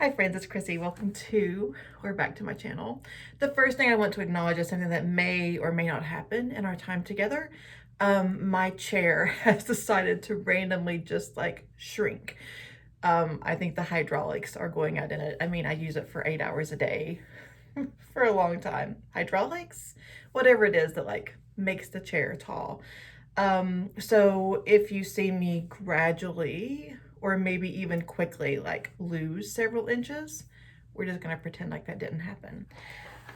Hi friends, it's Chrissy. Welcome to or back to my channel. The first thing I want to acknowledge is something that may or may not happen in our time together. My chair has decided to randomly just like shrink. I think the hydraulics are going out in it. I mean, I use it for 8 hours a day for a long time. Hydraulics? Whatever it is that like makes the chair tall. So if you see me gradually or maybe even quickly like lose several inches, we're just gonna pretend like that didn't happen.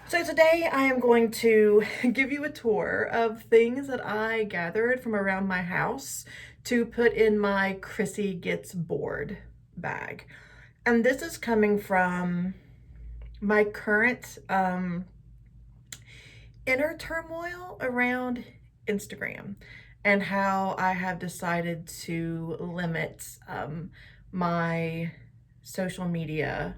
So today I am going to give you a tour of things that I gathered from around my house to put in my Chrissy Gets Bored bag. And this is coming from my current inner turmoil around Instagram and how I have decided to limit my social media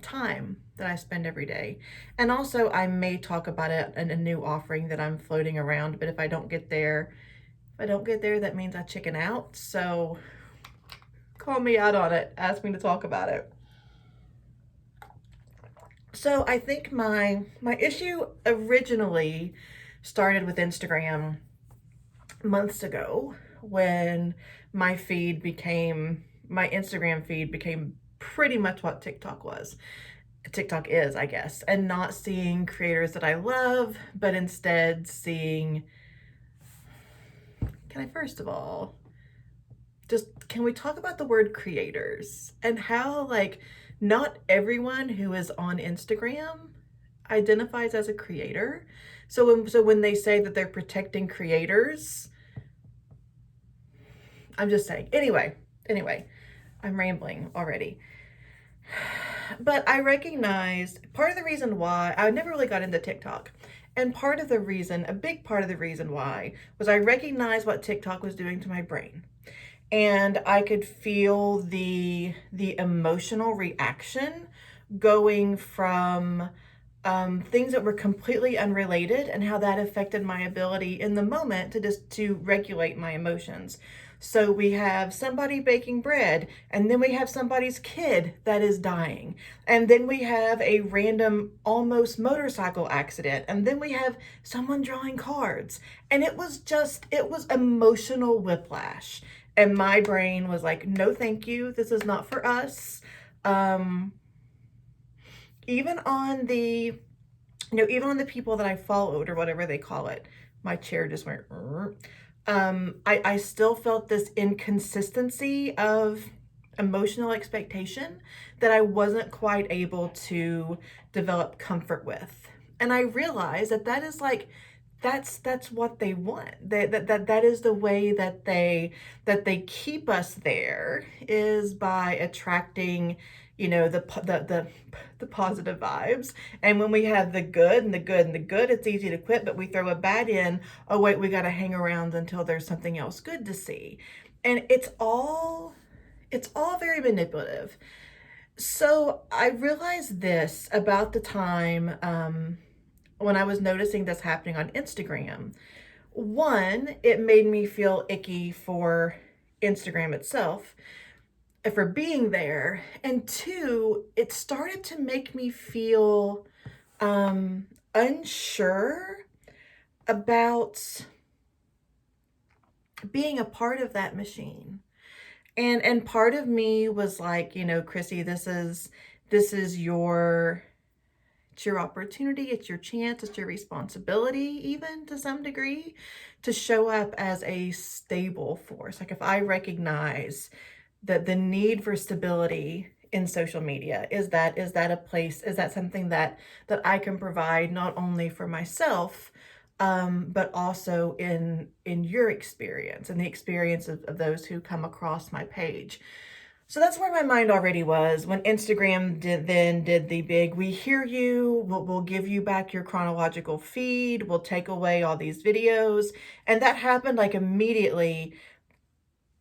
time that I spend every day. And also I may talk about it in a new offering that I'm floating around, but if I don't get there, that means I chicken out. So call me out on it, ask me to talk about it. So I think my issue originally started with Instagram months ago when my Instagram feed became pretty much what TikTok is, I guess, and not seeing creators that I love, but instead seeing, can I first of all, can we talk about the word creators and how like not everyone who is on Instagram identifies as a creator. So when they say that they're protecting creators, I'm just saying. Anyway, I'm rambling already. But I recognized part of the reason why I never really got into TikTok. And a big part of the reason why was I recognized what TikTok was doing to my brain. And I could feel the emotional reaction going from things that were completely unrelated and how that affected my ability in the moment to regulate my emotions. So we have somebody baking bread, and then we have somebody's kid that is dying, and then we have a random almost motorcycle accident, and then we have someone drawing cards. And it was emotional whiplash. And my brain was like, no, thank you. This is not for us. Even on the people that I followed or whatever they call it, my chair just went, I still felt this inconsistency of emotional expectation that I wasn't quite able to develop comfort with. And I realized that is like, that's what they want. That is the way that they keep us there, is by attracting, the positive vibes. And when we have the good and the good and the good, it's easy to quit, but we throw a bad in. Oh wait, we got to hang around until there's something else good to see. And it's all very manipulative. So I realized this about the time when I was noticing this happening on Instagram. One, it made me feel icky for Instagram itself, for being there. And two, it started to make me feel unsure about being a part of that machine. And part of me was like, Chrissy, this is your it's your opportunity, it's your chance, it's your responsibility, even to some degree, to show up as a stable force. Like if I recognize that the need for stability in social media, is that something that I can provide not only for myself, but also in your experience and the experience of those who come across my page. So that's where my mind already was when Instagram did the big, we hear you, we'll give you back your chronological feed, we'll take away all these videos. And that happened like immediately,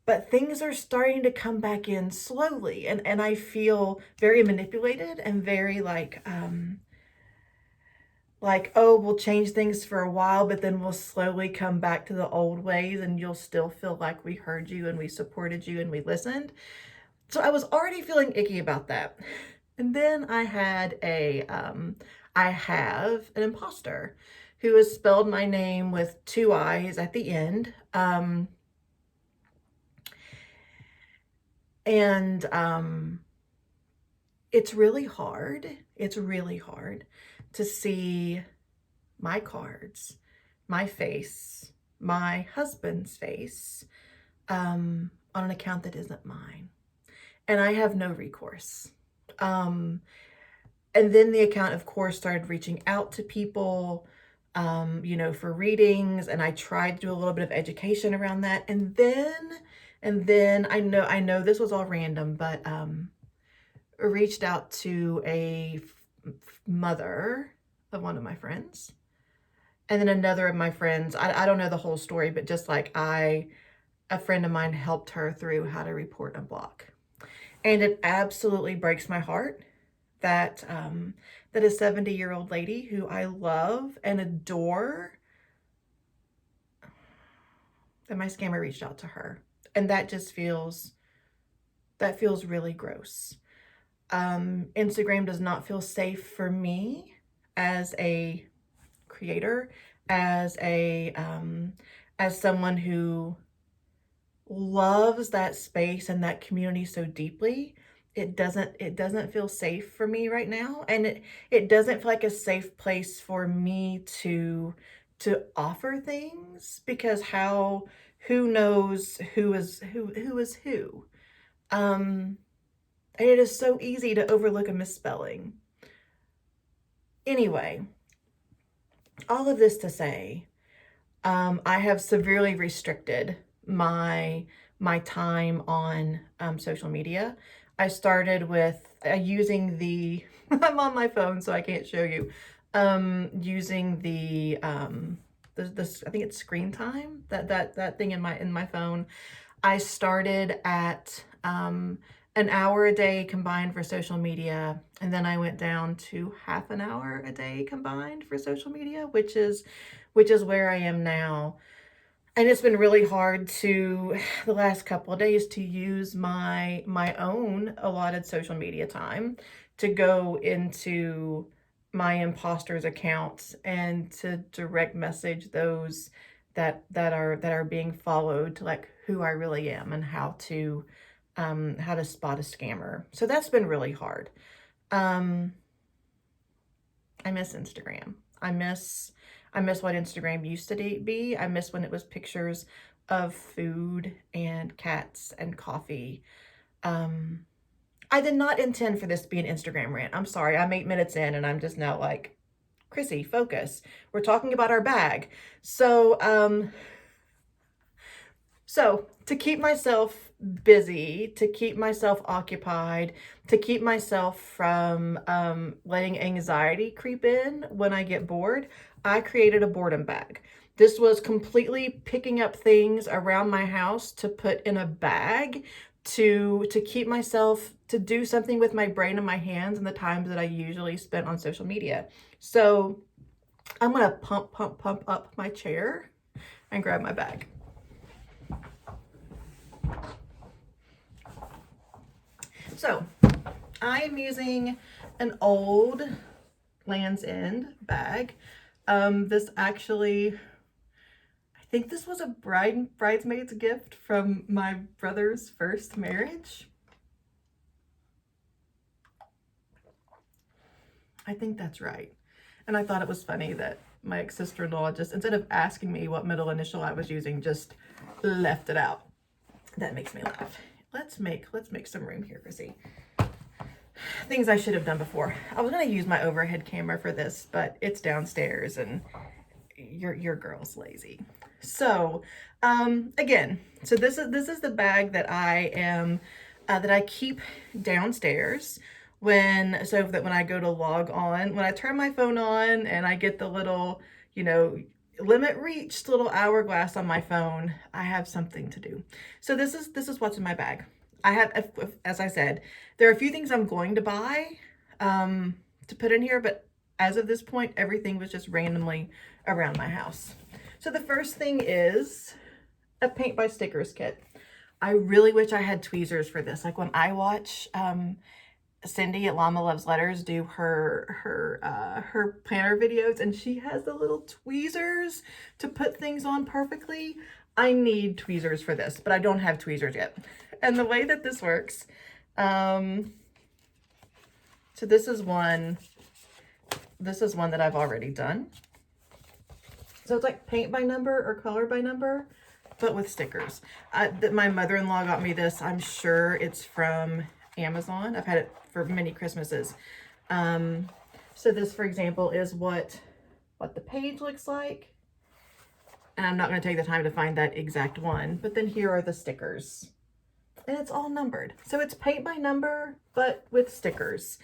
but things are starting to come back in slowly. And I feel very manipulated and very like, oh, we'll change things for a while, but then we'll slowly come back to the old ways and you'll still feel like we heard you and we supported you and we listened. So I was already feeling icky about that. And then I have an imposter who has spelled my name with 2 I's at the end. And it's really hard. It's really hard to see my cards, my face, my husband's face, on an account that isn't mine. And I have no recourse. And then the account, of course, started reaching out to people, for readings, and I tried to do a little bit of education around that. And then I know this was all random, but reached out to a mother of one of my friends. And then another of my friends, I don't know the whole story, but just like a friend of mine helped her through how to report a block. And it absolutely breaks my heart that that a 70-year-old lady who I love and adore, that my scammer reached out to her. And that feels really gross. Instagram does not feel safe for me as a creator, as someone who loves that space and that community so deeply. It doesn't feel safe for me right now, and it doesn't feel like a safe place for me to offer things, because who knows who is who. It is so easy to overlook a misspelling. Anyway, all of this to say, I have severely restricted my time on social media. I started with using the I'm on my phone, so I can't show you. Using the I think it's screen time, that thing in my phone. I started at an hour a day combined for social media, and then I went down to half an hour a day combined for social media, which is where I am now. And it's been really hard the last couple of days, to use my own allotted social media time to go into my imposters accounts and to direct message those that are being followed, to like who I really am and how to spot a scammer. So that's been really hard. I miss Instagram. I miss what Instagram used to be. I miss when it was pictures of food and cats and coffee. I did not intend for this to be an Instagram rant. I'm sorry. I'm 8 minutes in and I'm just now like, Chrissy, focus. We're talking about our bag. So to keep myself busy, to keep myself occupied, to keep myself from letting anxiety creep in when I get bored, I created a boredom bag. This was completely picking up things around my house to put in a bag to keep myself, to do something with my brain and my hands in the times that I usually spent on social media. So I'm gonna pump up my chair and grab my bag. So I am using an old Land's End bag. This actually, I think this was a bridesmaid's gift from my brother's first marriage. I think that's right. And I thought it was funny that my ex-sister-in-law just, instead of asking me what middle initial I was using, just left it out. That makes me laugh. Let's make some room here, Chrissy. Things I should have done before. I was gonna use my overhead camera for this, but it's downstairs and your girl's lazy. So again, so this is the bag that I keep downstairs so that when I go to log on, when I turn my phone on and I get the little, limit reached little hourglass on my phone, I have something to do. So this is what's in my bag. I have, as I said, there are a few things I'm going to buy to put in here, but as of this point, everything was just randomly around my house. So the first thing is a paint by stickers kit. I really wish I had tweezers for this. Like when I watch Cindy at Llama Loves Letters do her planner videos, and she has the little tweezers to put things on perfectly. I need tweezers for this, but I don't have tweezers yet. And the way that this works, so this is one that I've already done. So it's like paint by number or color by number, but with stickers. My mother-in-law got me this. I'm sure it's from Amazon. I've had it for many Christmases. So this, for example, is what the page looks like. And I'm not going to take the time to find that exact one, but then here are the stickers. And it's all numbered. So it's paint by number, but with stickers.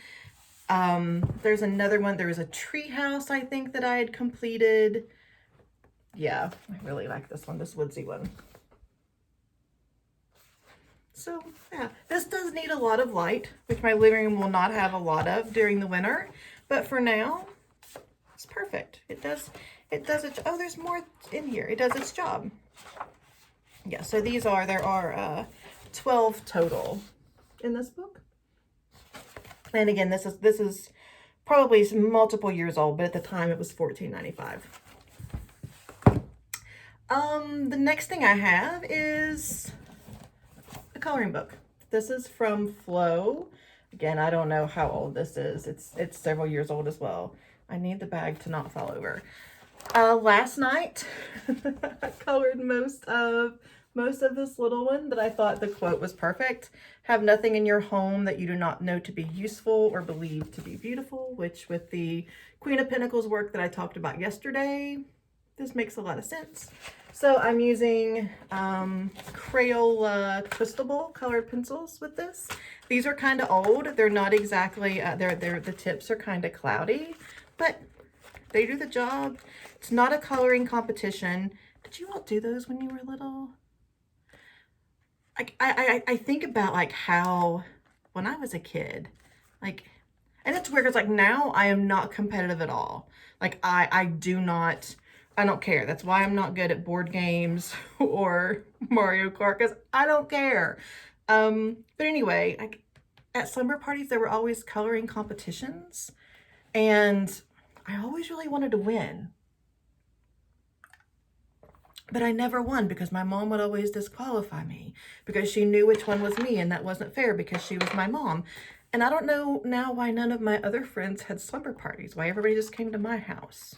There's another one. There was a tree house, I think, that I had completed. Yeah, I really like this one, this woodsy one. So yeah, this does need a lot of light, which my living room will not have a lot of during the winter. But for now, it's perfect. It does it, oh, there's more in here. It does its job. Yeah, so there are 12 total in this book. And again, this is probably multiple years old, but at the time it was $14.95. The next thing I have is a coloring book. This is from Flow. Again, I don't know how old this is. It's several years old as well. I need the bag to not fall over. Last night, I colored most of this little one that I thought the quote was perfect. Have nothing in your home that you do not know to be useful or believe to be beautiful, which with the Queen of Pentacles work that I talked about yesterday, this makes a lot of sense. So I'm using Crayola Twistable colored pencils with this. These are kind of old. They're not exactly, the tips are kind of cloudy, but they do the job. It's not a coloring competition. Did you all do those when you were little? I think about like how, when I was a kid, like, and it's weird because like now I am not competitive at all. Like I don't care. That's why I'm not good at board games or Mario Kart, because I don't care. But anyway, like at slumber parties, there were always coloring competitions, and I always really wanted to win. But I never won because my mom would always disqualify me because she knew which one was me, and that wasn't fair because she was my mom. And I don't know now why none of my other friends had slumber parties, why everybody just came to my house.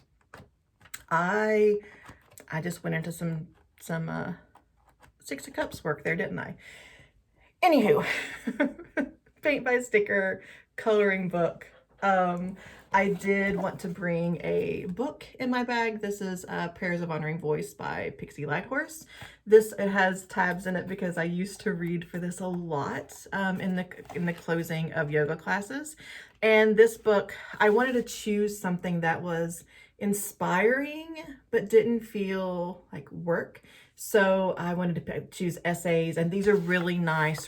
I just went into some Six of Cups work there, didn't I? Anywho, paint by sticker coloring book. I did want to bring a book in my bag. This is Prayers of Honoring Voice by Pixie Lighthorse. It has tabs in it because I used to read for this a lot in the closing of yoga classes. And this book, I wanted to choose something that was inspiring but didn't feel like work. So I wanted to choose essays, and these are really nice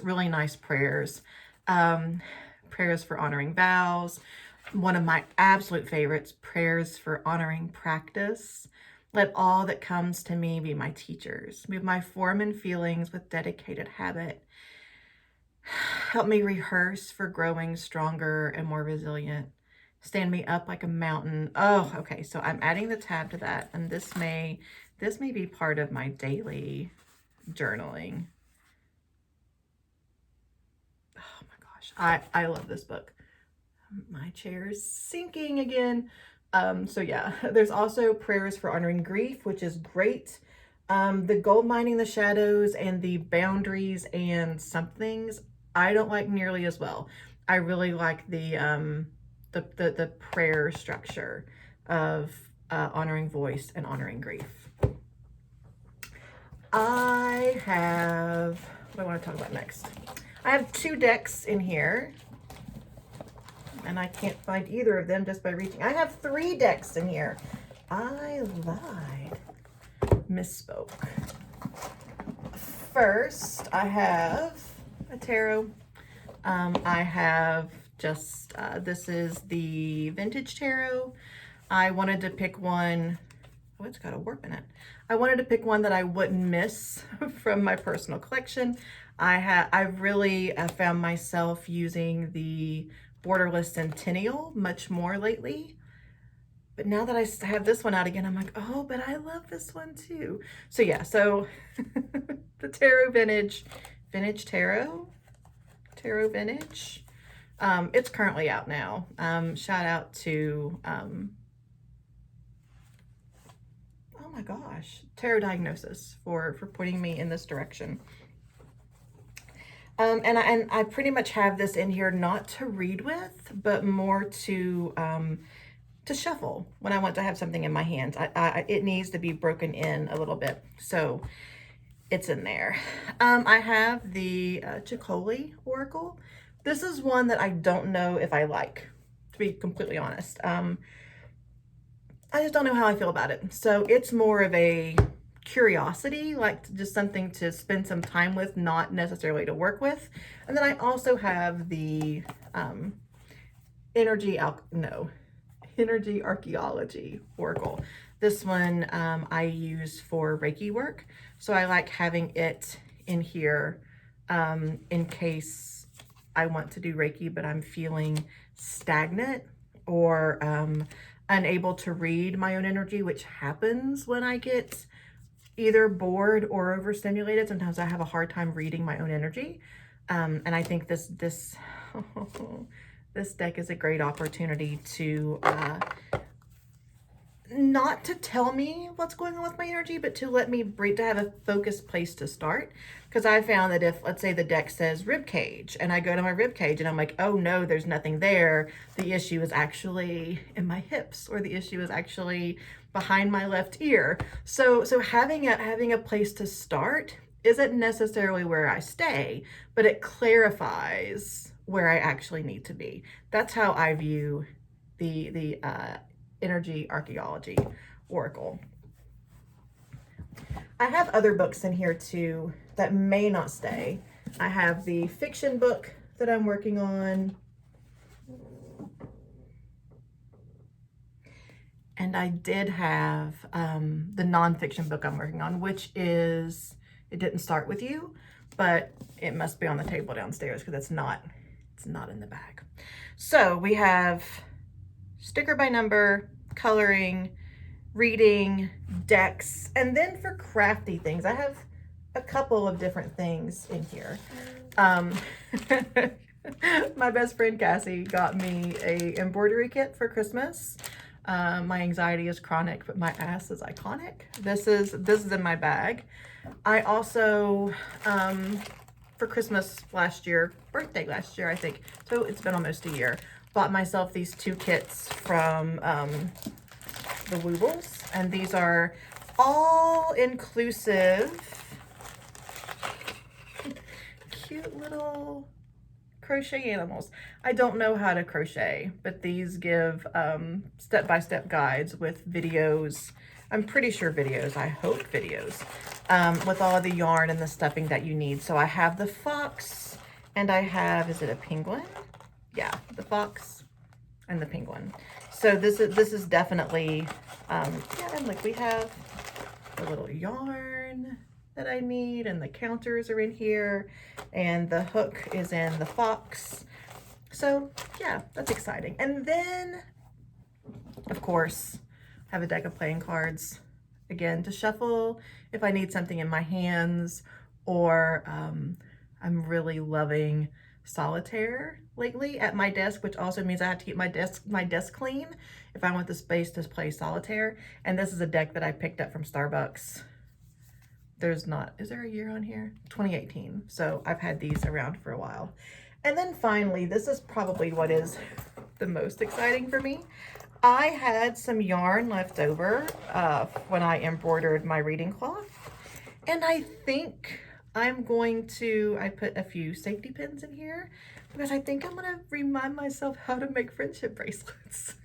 prayers. Prayers for honoring vows. One of my absolute favorites, prayers for honoring practice. Let all that comes to me be my teachers. Move my form and feelings with dedicated habit. Help me rehearse for growing stronger and more resilient. Stand me up like a mountain. Oh, okay. So I'm adding the tab to that, and this may be part of my daily journaling. Oh my gosh, I love this book. My chair is sinking again. So yeah, there's also Prayers for Honoring Grief, which is great. The Gold Mining the Shadows and the Boundaries and Somethings, I don't like nearly as well. I really like the prayer structure of Honoring Voice and Honoring Grief. What do I want to talk about next? I have 2 decks in here, and I can't find either of them just by reaching. I have 3 decks in here. I lied. Misspoke. First, I have a tarot. I have just, this is the vintage tarot. I wanted to pick one Oh, it's got a warp in it. I wanted to pick one that I wouldn't miss from my personal collection. I've really found myself using the Borderless Centennial much more lately. But now that I have this one out again, I'm like, oh, but I love this one too. So yeah, so the Tarot Vintage Tarot Vintage. It's currently out now. Shout out to, oh my gosh, Tarot Diagnosis for pointing me in this direction. And I pretty much have this in here not to read with, but more to shuffle when I want to have something in my hands. It needs to be broken in a little bit, so it's in there. I have the Chicoli Oracle. This is one that I don't know if I like, to be completely honest. I just don't know how I feel about it. So it's more of a curiosity, like just something to spend some time with, not necessarily to work with. And then I also have the Energy Archaeology Oracle. This one I use for Reiki work, so I like having it in here in case I want to do Reiki but I'm feeling stagnant or unable to read my own energy, which happens when I get either bored or overstimulated. Sometimes I have a hard time reading my own energy, and I think this this deck is a great opportunity to not to tell me what's going on with my energy, but to let me breathe, to have a focused place to start. Because I found that if, let's say the deck says rib cage, and I go to my rib cage and I'm like, oh no, there's nothing there. The issue is actually in my hips, or the issue is actually behind my left ear. So having a place to start isn't necessarily where I stay, but it clarifies where I actually need to be. That's how I view the Energy Archaeology Oracle. I have other books in here too that may not stay. I have the fiction book that I'm working on. And I did have the nonfiction book I'm working on, which is It Didn't Start With You, but it must be on the table downstairs because it's not in the bag. So we have sticker by number, coloring, reading, decks, and then for crafty things, I have a couple of different things in here. My best friend Cassie got me a embroidery kit for Christmas. My anxiety is chronic, but my ass is iconic. This is in my bag. I also, for Christmas birthday last year, I think, so it's been almost a year, bought myself these 2 kits from the Woobles, and these are all inclusive, cute little crochet animals. I don't know how to crochet, but these give step-by-step guides with videos. I'm pretty sure videos, I hope videos, with all the yarn and the stuffing that you need. So I have the fox, and I have, is it a penguin? Yeah, the fox and the penguin. So this is definitely, yeah, and like we have a little yarn that I need, and the counters are in here, and the hook is in the fox. So yeah, that's exciting. And then, of course, I have a deck of playing cards, again, to shuffle if I need something in my hands, or I'm really loving solitaire lately at my desk, which also means I have to keep my desk clean if I want the space to play solitaire. And this is a deck that I picked up from Starbucks. Is there a year on here? 2018. So I've had these around for a while. And then finally, this is probably what is the most exciting for me. I had some yarn left over when I embroidered my reading cloth, and I think I'm going to, I put a few safety pins in here because I think I'm gonna remind myself how to make friendship bracelets.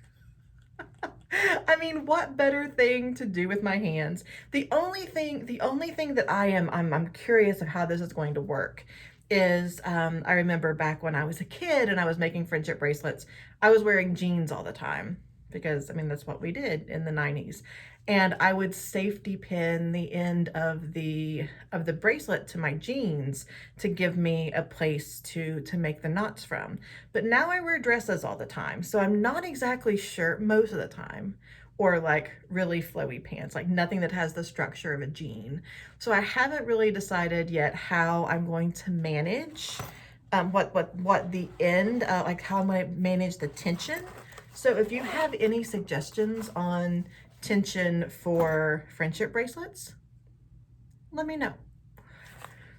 I mean, what better thing to do with my hands? The only thing that I'm curious of how this is going to work is, I remember back when I was a kid and I was making friendship bracelets, I was wearing jeans all the time because, I mean, that's what we did in the 90s. and I would safety pin the end of the bracelet to my jeans to give me a place to make the knots from. But now I wear dresses all the time, so I'm not exactly sure most of the time, or like really flowy pants, like nothing that has the structure of a jean. So I haven't really decided yet how I'm going to manage what the end, like how I'm going to manage the tension. So if you have any suggestions on tension for friendship bracelets, let me know.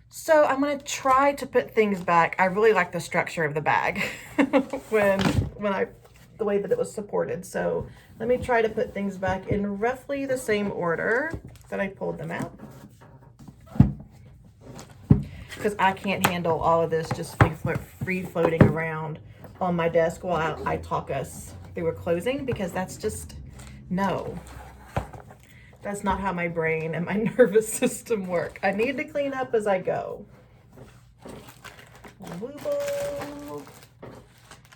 So I'm going to try to put things back. I really like the structure of the bag when the way that it was supported. So let me try to put things back in roughly the same order that I pulled them out, because I can't handle all of this just free floating around on my desk while I talk us through a closing, because that's just, no. That's not how my brain and my nervous system work. I need to clean up as I go. Wooble,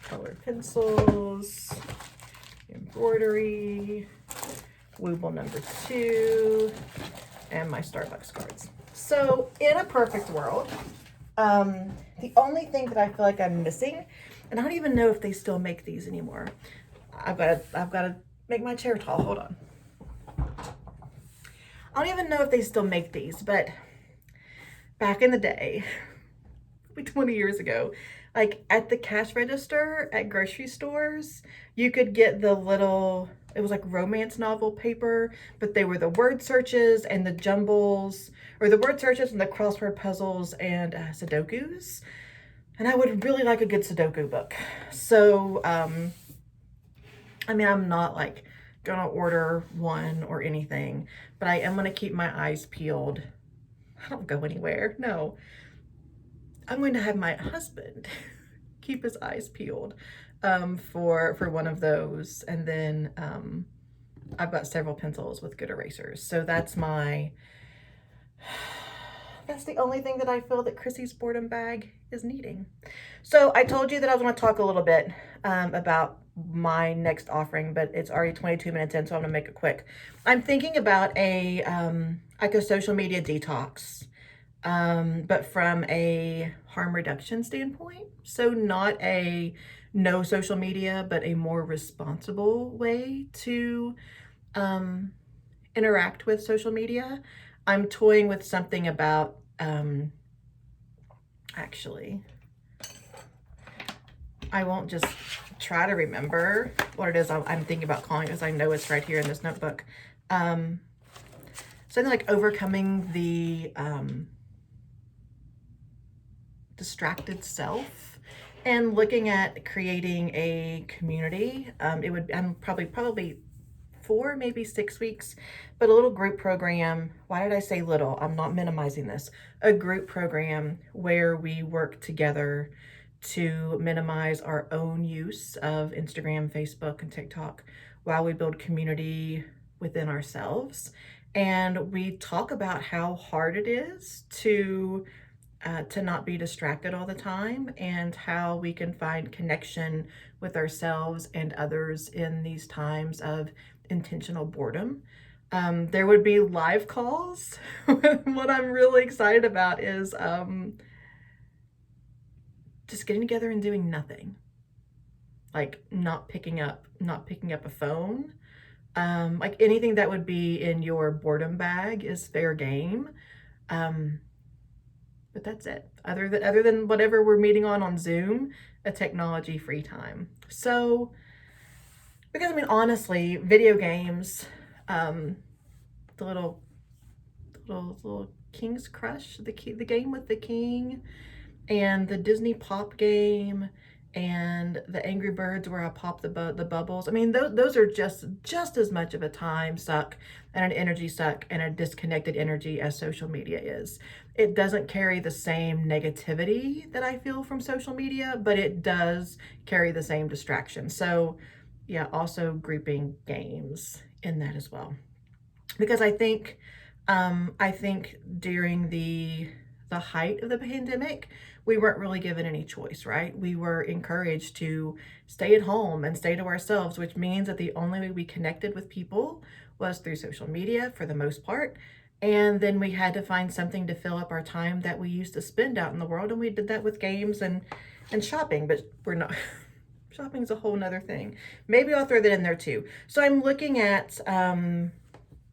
colored pencils, embroidery, Wooble number 2, and my Starbucks cards. So in a perfect world, the only thing that I feel like I'm missing, and I don't even know if they still make these anymore. I've got to make my chair tall. Hold on. I don't even know if they still make these, but back in the day, like 20 years ago, like at the cash register at grocery stores, you could get the little, it was like romance novel paper, but they were the word searches and the jumbles, or the word searches and the crossword puzzles and Sudokus. And I would really like a good Sudoku book. So, I mean, I'm not like gonna order one or anything, but I am gonna keep my eyes peeled. I don't go anywhere, no. I'm going to have my husband keep his eyes peeled for one of those. And then I've got several pencils with good erasers. So that's the only thing that I feel that Chrissy's Boredom bag is needing. So I told you that I was going to talk a little bit about my next offering, but it's already 22 minutes in, so I'm going to make it quick. I'm thinking about like a social media detox, but from a harm reduction standpoint. So not a no social media, but a more responsible way to interact with social media. I'm toying with something about, actually, I won't just try to remember what it is I'm thinking about calling it, because I know it's right here in this notebook. Something like overcoming the distracted self and looking at creating a community. I'm probably 4, maybe 6 weeks, but a little group program. Why did I say little? I'm not minimizing this. A group program where we work together to minimize our own use of Instagram, Facebook, and TikTok while we build community within ourselves. And we talk about how hard it is to not be distracted all the time, and how we can find connection with ourselves and others in these times of intentional boredom. There would be live calls. What I'm really excited about is just getting together and doing nothing, like not picking up a phone. Like anything that would be in your boredom bag is fair game. But that's it. Other than whatever we're meeting on Zoom, a technology-free time. So, because I mean, honestly, video games, the little King's Crush, the game with the king, and the Disney Pop game, and the Angry Birds where I pop the bubbles. I mean, those are just as much of a time suck and an energy suck and a disconnected energy as social media is. It doesn't carry the same negativity that I feel from social media, but it does carry the same distraction. So yeah, also grouping games in that as well. Because I think during the height of the pandemic, we weren't really given any choice, right? We were encouraged to stay at home and stay to ourselves, which means that the only way we connected with people was through social media for the most part. And then we had to find something to fill up our time that we used to spend out in the world. And we did that with games and shopping, but we're not, shopping's a whole nother thing. Maybe I'll throw that in there too. So I'm looking at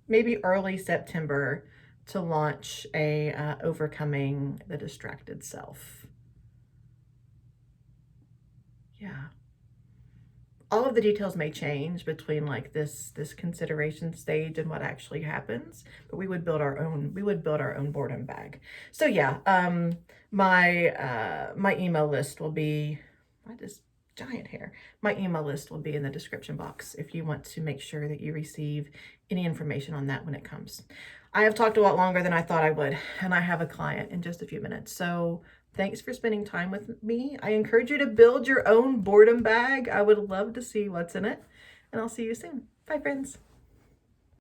maybe early September to launch a Overcoming the Distracted Self. Yeah. All of the details may change between like this consideration stage and what actually happens, but we would build our own boredom bag. So yeah, my email list will be, I just giant hair. My email list will be in the description box if you want to make sure that you receive any information on that when it comes. I have talked a lot longer than I thought I would, and I have a client in just a few minutes. So thanks for spending time with me. I encourage you to build your own boredom bag. I would love to see what's in it, and I'll see you soon. Bye, friends.